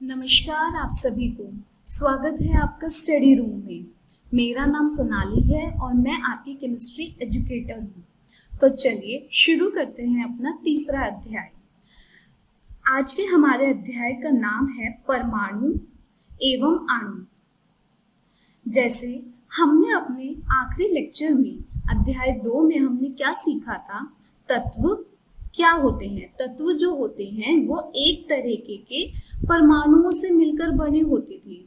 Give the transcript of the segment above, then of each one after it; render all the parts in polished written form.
नमस्कार आप सभी को। स्वागत है आपका स्टडी रूम में। मेरा नाम सोनाली है और मैं आपकी केमिस्ट्री एजुकेटर हूँ। तो चलिए शुरू करते हैं अपना तीसरा अध्याय। आज के हमारे अध्याय का नाम है परमाणु एवं अणु। जैसे हमने अपने आखिरी लेक्चर में अध्याय 2 में हमने क्या सीखा था, तत्व क्या होते हैं। तत्व जो होते हैं वो एक तरीके के परमाणुओं से मिलकर बने होते थे।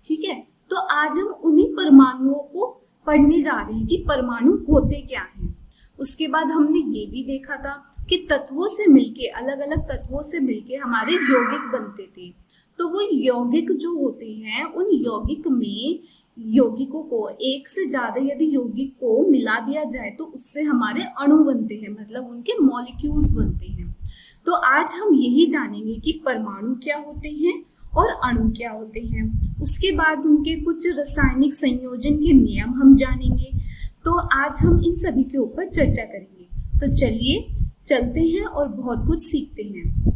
ठीक है, तो आज हम उन्हीं परमाणुओं को पढ़ने जा रहे हैं कि परमाणु होते क्या हैं। उसके बाद हमने ये भी देखा था कि तत्वों से मिलके, अलग अलग तत्वों से मिलके हमारे यौगिक बनते थे। तो वो यौगिक जो होते हैं, उन यौगिक में यौगिकों को, एक से ज्यादा यदि यौगिक को मिला दिया जाए तो उससे हमारे अणु बनते हैं, मतलब उनके मॉलिक्यूल्स बनते हैं। तो आज हम यही जानेंगे कि परमाणु क्या होते हैं और अणु क्या होते हैं। उसके बाद उनके कुछ रासायनिक संयोजन के नियम हम जानेंगे। तो आज हम इन सभी के ऊपर चर्चा करेंगे। तो चलिए चलते हैं और बहुत कुछ सीखते हैं।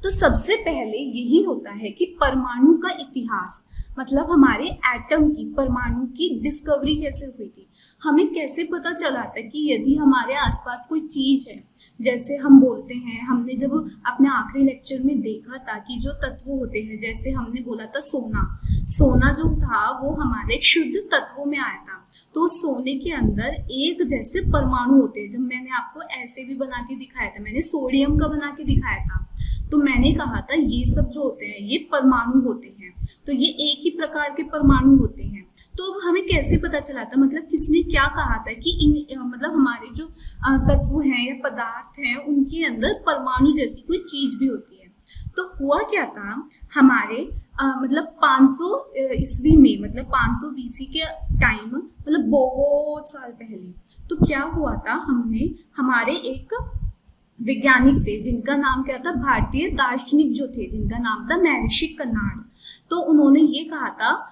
तो सबसे पहले यही होता है कि परमाणु का इतिहास, मतलब हमारे एटम की, परमाणु की डिस्कवरी कैसे हुई थी। हमें कैसे पता चला था कि यदि हमारे आसपास कोई चीज है, जैसे हम बोलते हैं, हमने जब अपने आखिरी लेक्चर में देखा था कि जो तत्व होते हैं, जैसे हमने बोला था सोना जो था वो हमारे शुद्ध तत्वों में आया था। तो सोने के अंदर एक जैसे परमाणु होते हैं। जब मैंने आपको ऐसे भी बना के दिखाया था, मैंने सोडियम का बना के दिखाया था, तो मैंने कहा था ये सब जो होते हैं ये परमाणु होते हैं। तो ये एक ही प्रकार के परमाणु होते हैं। तो अब हमें कैसे पता चला था, मतलब किसने क्या कहा था कि मतलब हमारे जो तत्व हैं या पदार्थ हैं उनके अंदर परमाणु जैसी कोई चीज भी होती है। तो हुआ क्या था, हमारे मतलब 500 ईस्वी में, मतलब 500 बीसी के टाइम, मतलब बहुत साल पहले, तो क्या हुआ था, हमारे एक वैज्ञानिक थे जिनका नाम क्या था, भारतीय दार्शनिक जो थे जिनका नाम था महर्षि कर्नाड। तो उन्होंने ये कहा था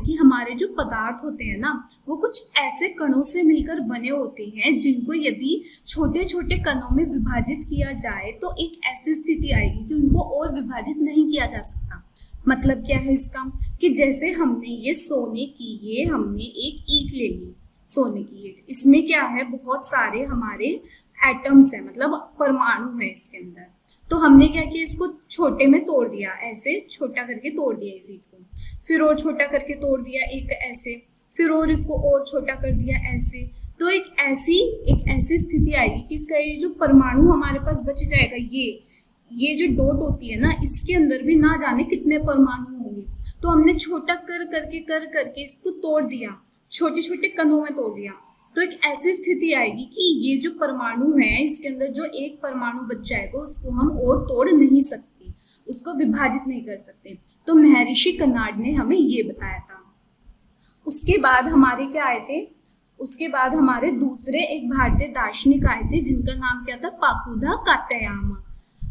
कि हमारे जो पदार्थ होते हैं ना, वो कुछ ऐसे कणों से मिलकर बने होते हैं जिनको यदि छोटे छोटे कणों में विभाजित किया जाए तो एक ऐसी स्थिति आएगी कि उनको और विभाजित नहीं किया जा सकता। मतलब क्या है इसका, कि जैसे हमने एक ईंट ले ली, सोने की ईंट, इसमें क्या है, बहुत सारे हमारे एटम्स है, मतलब परमाणु है इसके अंदर। तो हमने क्या किया, इसको छोटे में तोड़ दिया, ऐसे छोटा करके तोड़ दिया इस ईंट को, फिर और छोटा करके तोड़ दिया एक ऐसे, फिर और इसको और छोटा कर दिया ऐसे। तो एक ऐसी स्थिति आएगी कि इसका ये जो परमाणु हमारे पास बच जाएगा, ये जो डॉट होती है ना, इसके अंदर भी ना जाने कितने परमाणु होंगे। तो हमने छोटा कर करके इसको तोड़ दिया, छोटे छोटे कणों में तोड़ दिया। तो एक ऐसी स्थिति आएगी कि ये जो परमाणु है, इसके अंदर जो एक परमाणु बच जाएगा उसको हम और तोड़ नहीं सकते, उसको विभाजित नहीं कर सकते। तो महर्षि कर्नाड ने हमें ये बताया था। उसके बाद हमारे क्या आए थे, उसके बाद हमारे दूसरे एक भारतीय दार्शनिक आए थे जिनका नाम क्या था, पाकुदा कात्यायन।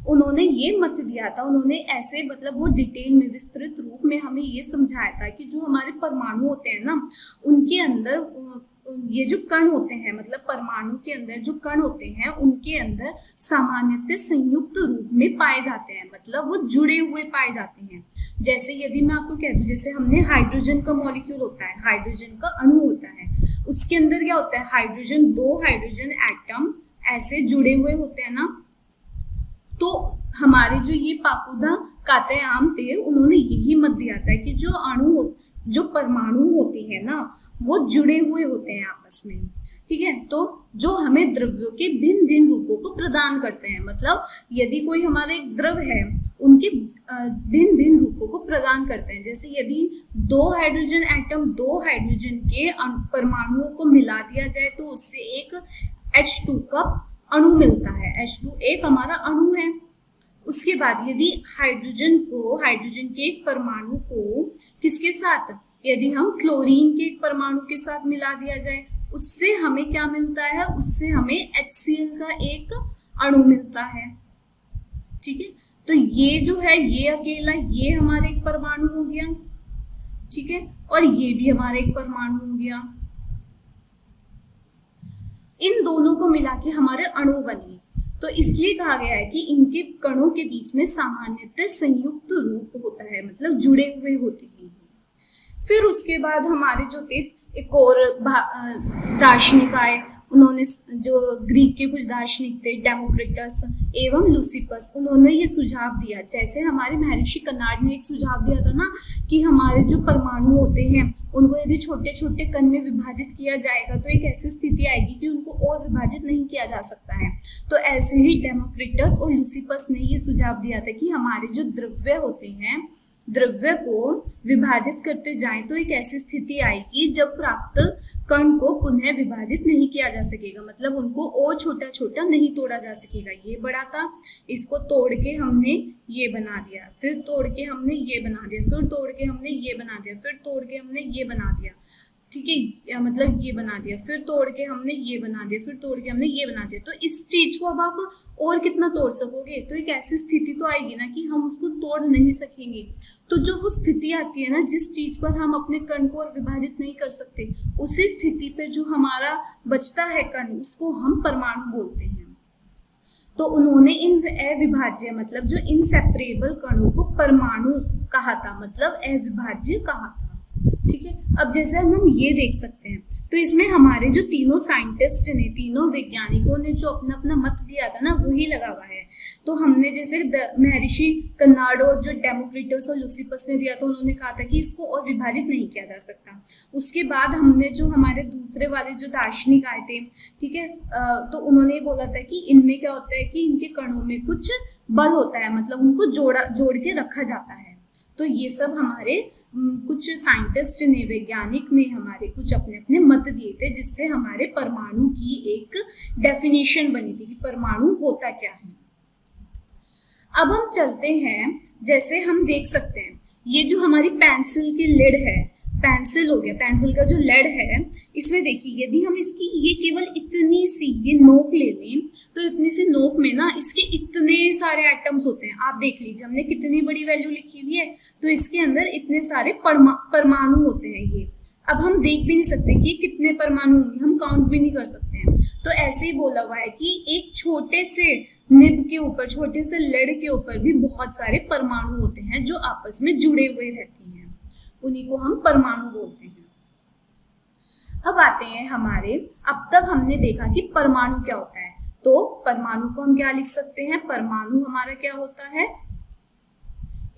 उन्होंने ये मत दिया था, उन्होंने ऐसे, मतलब वो डिटेल में, विस्तृत रूप में हमें ये समझाया था कि जो हमारे परमाणु होते हैं ना, उनके अंदर ये जो कण होते हैं, मतलब परमाणु के अंदर जो कण होते हैं उनके अंदर सामान्यतः संयुक्त रूप में पाए जाते हैं, मतलब वो जुड़े हुए पाए जाते हैं। जैसे यदि मैं आपको कह दूं, जैसे हमने हाइड्रोजन का मॉलिक्यूल होता है, हाइड्रोजन का अणु होता है, उसके अंदर क्या होता है, दो हाइड्रोजन एटम ऐसे जुड़े हुए होते हैं ना। तो हमारे जो ये पाकुदा कात्यायन थे, उन्होंने यही मत दिया था कि जो परमाणु होते हैं ना, वो जुड़े हुए होते हैं आपस में। ठीक है, तो जो हमें द्रव्यों के भिन्न भिन्न रूपों को प्रदान करते हैं, मतलब यदि कोई हमारा एक द्रव है, उनके भिन्न भिन्न रूपों को प्रदान करते हैं। जैसे यदि दो हाइड्रोजन एटम, दो हाइड्रोजन के परमाणुओं को मिला दिया जाए तो उससे एक H2 का अणु मिलता है। H2 एक हमारा अणु है। उसके बाद यदि हाइड्रोजन के एक परमाणु को किसके साथ, यदि हम क्लोरीन के एक परमाणु के साथ मिला दिया जाए, उससे हमें क्या मिलता है, उससे हमें HCl का एक अणु मिलता है। ठीक है, तो ये जो है, ये अकेला, ये हमारे एक परमाणु हो गया। ठीक है, और ये भी हमारे एक परमाणु हो गया। इन दोनों को मिला के हमारे अणु बने। तो इसलिए कहा गया है कि इनके कणों के बीच में सामान्यतः संयुक्त रूप होता है, मतलब जुड़े हुए होते हैं। फिर उसके बाद हमारे जो थे एक और दार्शनिक आए, उन्होंने जो ग्रीक के कुछ दार्शनिक थे डेमोक्रिटस एवं लुसिपस, उन्होंने ये सुझाव दिया, जैसे हमारे महर्षि कनाड ने एक सुझाव दिया था ना कि हमारे जो परमाणु होते हैं उनको यदि छोटे छोटे कण में विभाजित किया जाएगा तो एक ऐसी स्थिति आएगी कि उनको और विभाजित नहीं किया जा सकता है। तो ऐसे ही डेमोक्रिटस और लुसिपस ने ये सुझाव दिया था कि हमारे जो द्रव्य होते हैं, द्रव्य को विभाजित करते जाएं तो एक ऐसी स्थिति आएगी जब प्राप्त कण को पुनः विभाजित नहीं किया जा सकेगा, मतलब उनको और छोटा छोटा नहीं तोड़ा जा सकेगा। ये बड़ा था, इसको तोड़ के हमने ये बना दिया, फिर तोड़ के हमने ये बना दिया, फिर तोड़ के हमने ये बना दिया, फिर तोड़ के हमने ये बना दिया, ठीक है, मतलब ये बना दिया, फिर तोड़ के हमने ये बना दिया, फिर तोड़ के हमने ये बना दिया। तो इस चीज को अब आप और कितना तोड़ सकोगे? तो एक ऐसी स्थिति तो आएगी ना कि हम उसको तोड़ नहीं सकेंगे। तो जो वो स्थिति आती है ना जिस चीज पर हम अपने कण को और विभाजित नहीं कर सकते, उसी स्थिति पे जो हमारा बचता है कण, उसको हम परमाणु बोलते हैं। तो उन्होंने इन अविभाज्य मतलब जो इनसेपरेबल कणों को परमाणु कहा था, मतलब अविभाज्य कहा था। ठीक है, अब जैसे हम ये देख सकते हैं तो इसमें हमारे जो तीनों साइंटिस्ट ने, तीनों वैज्ञानिकों ने जो अपना अपना मत दिया था ना वही लगा हुआ है। तो हमने जैसे महर्षि कनाड और जो डेमोक्रिटस और लुसिपस ने दिया था, उन्होंने कहा था कि इसको और विभाजित नहीं किया जा सकता। उसके बाद हमने जो हमारे दूसरे वाले जो दार्शनिक आए थे, ठीक है, तो उन्होंने ये बोला था कि इनमें क्या होता है कि इनके कणों में कुछ बल होता है, मतलब उनको जोड़ के रखा जाता है। तो ये सब हमारे कुछ साइंटिस्ट ने, वैज्ञानिक ने हमारे कुछ अपने अपने मत दिए थे, जिससे हमारे परमाणु की एक डेफिनेशन बनी थी कि परमाणु होता क्या है। अब हम चलते हैं, जैसे हम देख सकते हैं ये जो हमारी पेंसिल की लेड है, पेंसिल हो गया, पेंसिल का जो लेड है, इसमें देखिए यदि हम इसकी ये केवल इतनी सी ये नोक ले लें तो इतनी सी नोक में ना इसके इतने सारे एटम्स होते हैं। आप देख लीजिए हमने कितनी बड़ी वैल्यू लिखी हुई है, तो इसके अंदर इतने सारे परमाणु होते हैं। ये अब हम देख भी नहीं सकते कि कितने परमाणु होंगे, हम काउंट भी नहीं कर सकते हैं। तो ऐसे ही बोला हुआ है कि एक छोटे से निब के ऊपर, छोटे से लेड के ऊपर भी बहुत सारे परमाणु होते हैं जो आपस में जुड़े हुए रहते हैं, उन्हीं को हम परमाणु बोलते हैं। अब आते हैं हमारे, अब तक हमने देखा कि परमाणु क्या होता है। तो परमाणु को हम क्या लिख सकते हैं? परमाणु हमारा क्या होता है?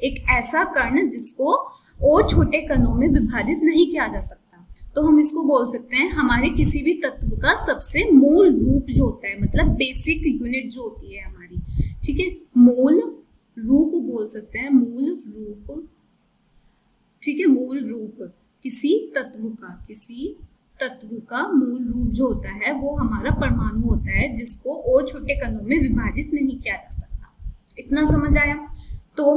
एक ऐसा कण जिसको और छोटे कणों में विभाजित नहीं किया जा सकता। तो हम इसको बोल सकते हैं हमारे किसी भी तत्व का सबसे मूल रूप जो होता है, मतलब बेसिक यूनिट जो होती है हमारी, ठीक है, मूल रूप बोल सकते हैं, मूल रूप, ठीक है, मूल रूप किसी तत्व का मूल रूप जो होता है वो हमारा परमाणु होता है, जिसको और छोटे कणों में विभाजित नहीं किया जा सकता। इतना समझ आया? तो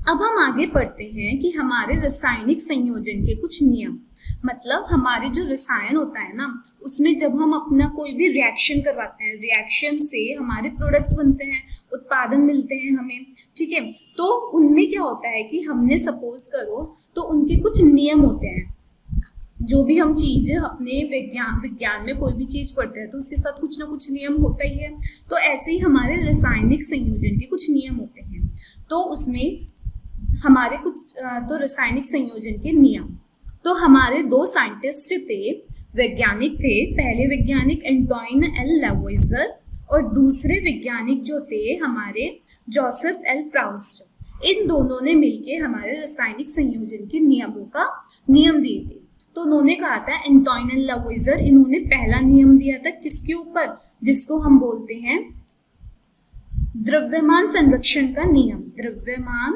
अब हम आगे पढ़ते हैं कि हमारे रासायनिक संयोजन के कुछ नियम, मतलब हमारे जो रसायन होता है ना, उसमें जब हम अपना कोई भी रिएक्शन करवाते हैं, रिएक्शन से हमारे प्रोडक्ट्स बनते हैं, उत्पादन मिलते हैं हमें, ठीक है, तो उनमें क्या होता है कि हमने सपोज करो तो उनके कुछ नियम होते हैं। जो भी हम चीज अपने विज्ञान में कोई भी चीज पढ़ते हैं तो उसके साथ कुछ ना कुछ नियम होता ही है। तो ऐसे ही हमारे रासायनिक संयोजन के कुछ नियम होते हैं। तो उसमें हमारे कुछ तो रासायनिक संयोजन के नियम, तो हमारे दो साइंटिस्ट थे, वैज्ञानिक थे। पहले वैज्ञानिक एंटोइन एल लावोइजर और दूसरे वैज्ञानिक जो थे हमारे जोसेफ एल प्राउस्ट। इन दोनों ने मिलकर हमारे रासायनिक संयोजन के नियमों का नियम दिए थे। तो उन्होंने कहा था, एंटोइन एल लावोइजर, इन्होंने पहला नियम दिया था किसके ऊपर? जिसको हम बोलते हैं द्रव्यमान संरक्षण का नियम। द्रव्यमान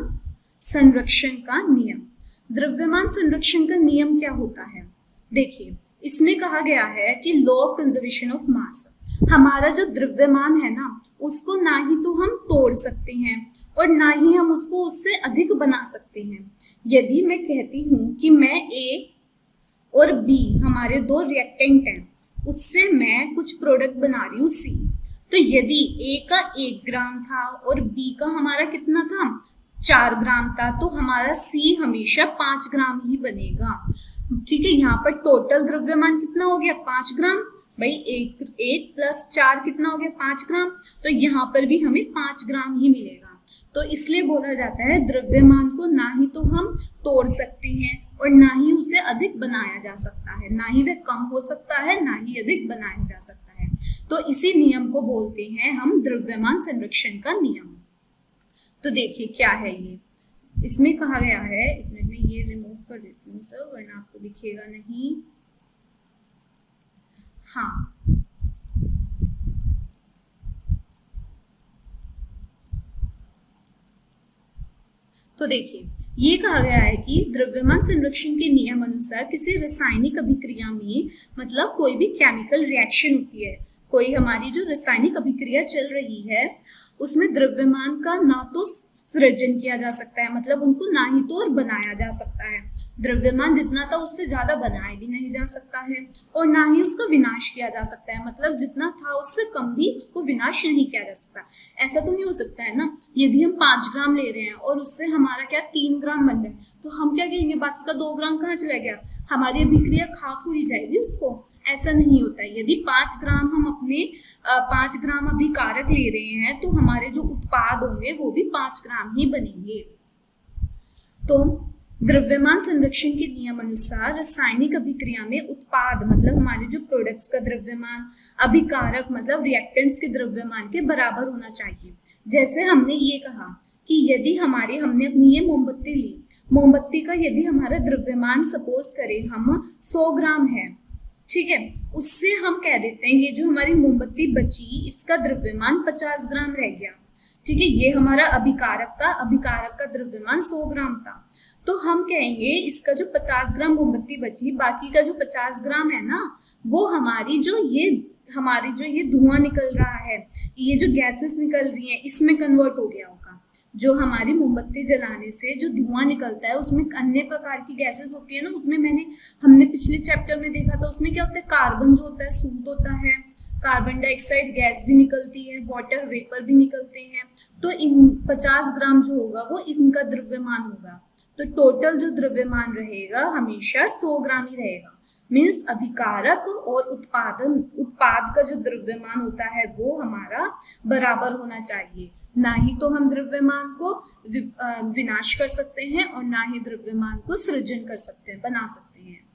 संरक्षण का नियम। द्रव्यमान संरक्षण का नियम क्या होता है? देखिए, इसमें कहा गया है कि law of conservation of mass, हमारा जो द्रव्यमान है ना, उसको ना ही तो हम तोड़ सकते हैं और ना ही हम उसको उससे अधिक बना सकते हैं। यदि मैं कहती हूं कि मैं ए और बी, हमारे दो रिएक्टेंट हैं, उससे मैं कुछ प्रोडक्ट बना रही हूँ सी, तो यदि ए का 1 ग्राम था और बी का हमारा कितना था? 4 ग्राम था, तो हमारा सी हमेशा 5 ग्राम ही बनेगा। ठीक है, यहाँ पर टोटल द्रव्यमान कितना हो गया? 5 ग्राम। भाई 8 + 4 कितना हो गया 5 ग्राम, तो यहाँ पर भी हमें 5 ग्राम ही मिलेगा। तो इसलिए बोला जाता है द्रव्यमान को ना ही तो हम तोड़ सकते हैं और ना ही उसे अधिक बनाया जा सकता है, ना ही वह कम हो सकता है ना ही अधिक बनाया जा सकता है। तो इसी नियम को बोलते हैं हम द्रव्यमान संरक्षण का नियम। तो देखिए क्या है ये, इसमें कहा गया है, एक मिनट में ये रिमूव कर देती हूँ सर वरना आपको दिखेगा नहीं। हाँ, तो देखिए ये कहा गया है कि द्रव्यमान संरक्षण के नियम अनुसार किसी रासायनिक अभिक्रिया में, मतलब कोई भी केमिकल रिएक्शन होती है, कोई हमारी जो रासायनिक अभिक्रिया चल रही है उसमें द्रव्यमान का ना तो सृजन किया जा सकता है, मतलब उनको ना ही तो और बनाया जा सकता है, द्रव्यमान जितना था उससे ज्यादा बनाया भी नहीं जा सकता है, और ना ही उसका विनाश किया जा सकता है, मतलब जितना था उससे कम भी उसको विनाश नहीं किया जा सकता। ऐसा तो नहीं हो सकता है ना, यदि हम 5 ग्राम ले रहे हैं और उससे हमारा क्या 3 ग्राम बन रहा है, तो हम क्या कहेंगे बाकी का 2 ग्राम कहाँ चला गया, हमारी अभिक्रिया खा थोड़ी जाएगी उसको, ऐसा नहीं होता है। यदि 5 ग्राम हम अपने 5 ग्राम अभिकारक ले रहे हैं तो हमारे जो उत्पाद होंगे वो भी 5 ग्राम ही बनेंगे। तो द्रव्यमान संरक्षण के नियम अनुसार रासायनिक अभिक्रिया में उत्पाद मतलब हमारे जो प्रोडक्ट्स का द्रव्यमान, अभिकारक मतलब रिएक्टेंट्स के द्रव्यमान के बराबर होना चाहिए। जैसे हमने ये कहा कि यदि हमने अपनी ये मोमबत्ती ली, मोमबत्ती का यदि हमारा द्रव्यमान सपोज करें हम 100 ग्राम है, ठीक है, उससे हम कह देते हैं ये जो हमारी मोमबत्ती बची इसका द्रव्यमान 50 ग्राम रह गया, ठीक है, ये हमारा अभिकारक था, अभिकारक का द्रव्यमान 100 ग्राम था, तो हम कहेंगे इसका जो 50 ग्राम मोमबत्ती बची, बाकी का जो 50 ग्राम है ना, वो हमारी जो ये धुआं निकल रहा है, ये जो गैसेस निकल रही हैं इसमें कन्वर्ट हो गया होगा। जो हमारी मोमबत्ती जलाने से जो धुआं निकलता है उसमें अन्य प्रकार की गैसेस होती है ना, उसमें हमने पिछले चैप्टर में देखा था, उसमें क्या होता है कार्बन जो होता है सूट होता है, कार्बन डाइऑक्साइड गैस भी निकलती है, वाटर वेपर भी निकलते हैं, तो इन 50 ग्राम जो होगा वो इनका द्रव्यमान होगा, तो टोटल जो द्रव्यमान रहेगा हमेशा 100 ग्राम ही रहेगा। मीन्स अभिकारक और उत्पाद का जो द्रव्यमान होता है वो हमारा बराबर होना चाहिए, ना ही तो हम द्रव्यमान को विनाश कर सकते हैं और ना ही द्रव्यमान को सृजन कर सकते हैं, बना सकते हैं।